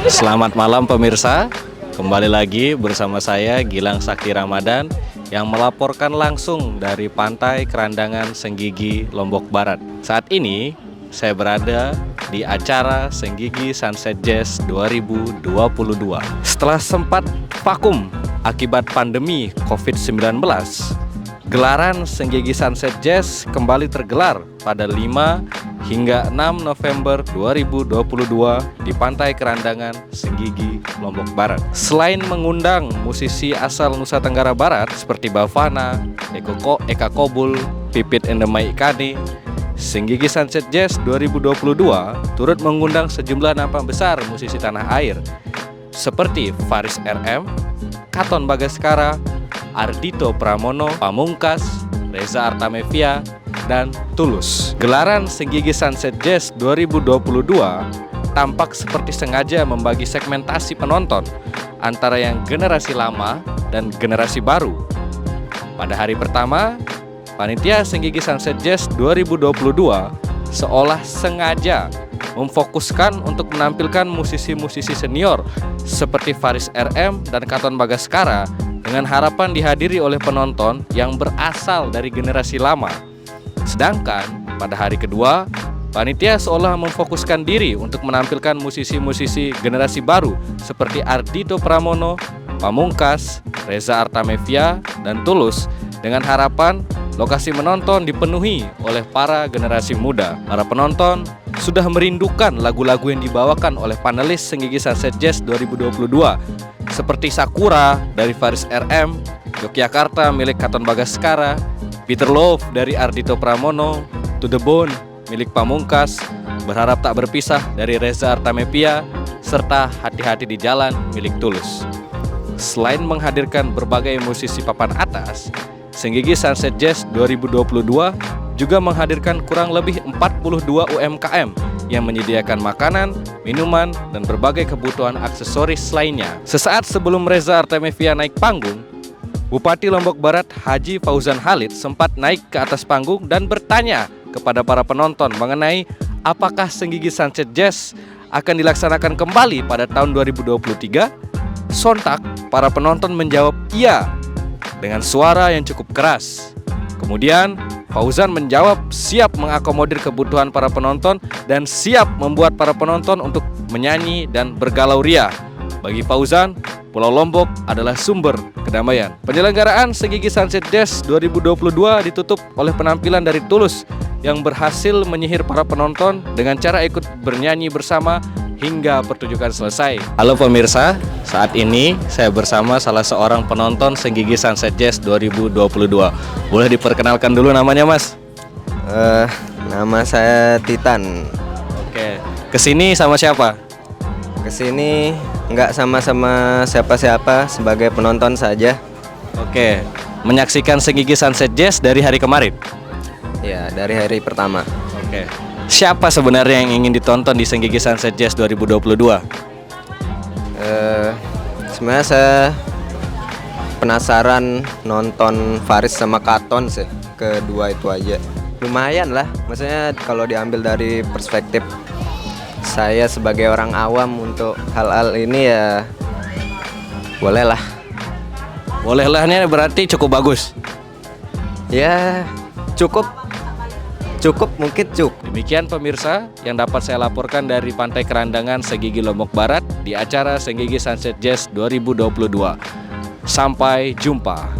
Selamat malam pemirsa, kembali lagi bersama saya Gilang Sakti Ramadan yang melaporkan langsung dari Pantai Kerandangan Senggigi, Lombok Barat. Saat ini saya berada di acara Senggigi Sunset Jazz 2022. Setelah sempat vakum akibat pandemi COVID-19, gelaran Senggigi Sunset Jazz kembali tergelar pada 5 hingga 6 November 2022 di Pantai Kerandangan Senggigi, Lombok Barat. Selain mengundang musisi asal Nusa Tenggara Barat seperti Bavana, Eka Kobul, Pipit and the Maikani, Senggigi Sunset Jazz 2022 turut mengundang sejumlah nama besar musisi tanah air seperti Faris RM, Katon Bagaskara, Ardhito Pramono, Pamungkas, Reza Artamevia, dan Tulus. Gelaran Senggigi Sunset Jazz 2022 tampak seperti sengaja membagi segmentasi penonton antara yang generasi lama dan generasi baru. Pada hari pertama, panitia Senggigi Sunset Jazz 2022 seolah sengaja memfokuskan untuk menampilkan musisi-musisi senior seperti Faris RM dan Katon Bagaskara dengan harapan dihadiri oleh penonton yang berasal dari generasi lama. Sedangkan pada hari kedua, panitia seolah memfokuskan diri untuk menampilkan musisi-musisi generasi baru seperti Ardhito Pramono, Pamungkas, Reza Artamevia, dan Tulus dengan harapan lokasi menonton dipenuhi oleh para generasi muda. Para penonton sudah merindukan lagu-lagu yang dibawakan oleh panelis Senggigi Sunset Jazz 2022 seperti Sakura dari Faris RM, Yogyakarta milik Katon Bagaskara, Peter Love dari Ardhito Pramono, To The Bone milik Pamungkas, Berharap Tak Berpisah dari Reza Artamevia, serta Hati-Hati di Jalan milik Tulus. Selain menghadirkan berbagai musisi papan atas, Senggigi Sunset Jazz 2022 juga menghadirkan kurang lebih 42 UMKM yang menyediakan makanan, minuman, dan berbagai kebutuhan aksesoris lainnya. Sesaat sebelum Reza Artamevia naik panggung, Bupati Lombok Barat Haji Fauzan Khalid sempat naik ke atas panggung dan bertanya kepada para penonton mengenai apakah Senggigi Sunset Jazz akan dilaksanakan kembali pada tahun 2023. Sontak para penonton menjawab iya dengan suara yang cukup keras. Kemudian Fauzan menjawab siap mengakomodir kebutuhan para penonton dan siap membuat para penonton untuk menyanyi dan bergalau ria. Bagi Fauzan, Pulau Lombok adalah sumber kedamaian. Penyelenggaraan Senggigi Sunset Jazz 2022 ditutup oleh penampilan dari Tulus yang berhasil menyihir para penonton dengan cara ikut bernyanyi bersama hingga pertunjukan selesai. Halo pemirsa, saat ini saya bersama salah seorang penonton Senggigi Sunset Jazz 2022. Boleh diperkenalkan dulu namanya, Mas? Nama saya Titan. Oke, kesini sama siapa? Kesini nggak sama-sama siapa-siapa, sebagai penonton saja. Oke, menyaksikan Senggigi Sunset Jazz dari hari kemarin? Ya, dari hari pertama. Oke, siapa sebenarnya yang ingin ditonton di Senggigi Sunset Jazz 2022? Sebenarnya saya penasaran nonton Faris sama Katon sih, kedua itu aja. Lumayan lah, maksudnya kalau diambil dari perspektif saya sebagai orang awam untuk hal-hal ini ya boleh lah. Boleh lahnya berarti cukup bagus. Ya cukup mungkin cukup. Demikian pemirsa yang dapat saya laporkan dari Pantai Kerandangan Senggigi, Lombok Barat di acara Senggigi Sunset Jazz 2022. Sampai jumpa.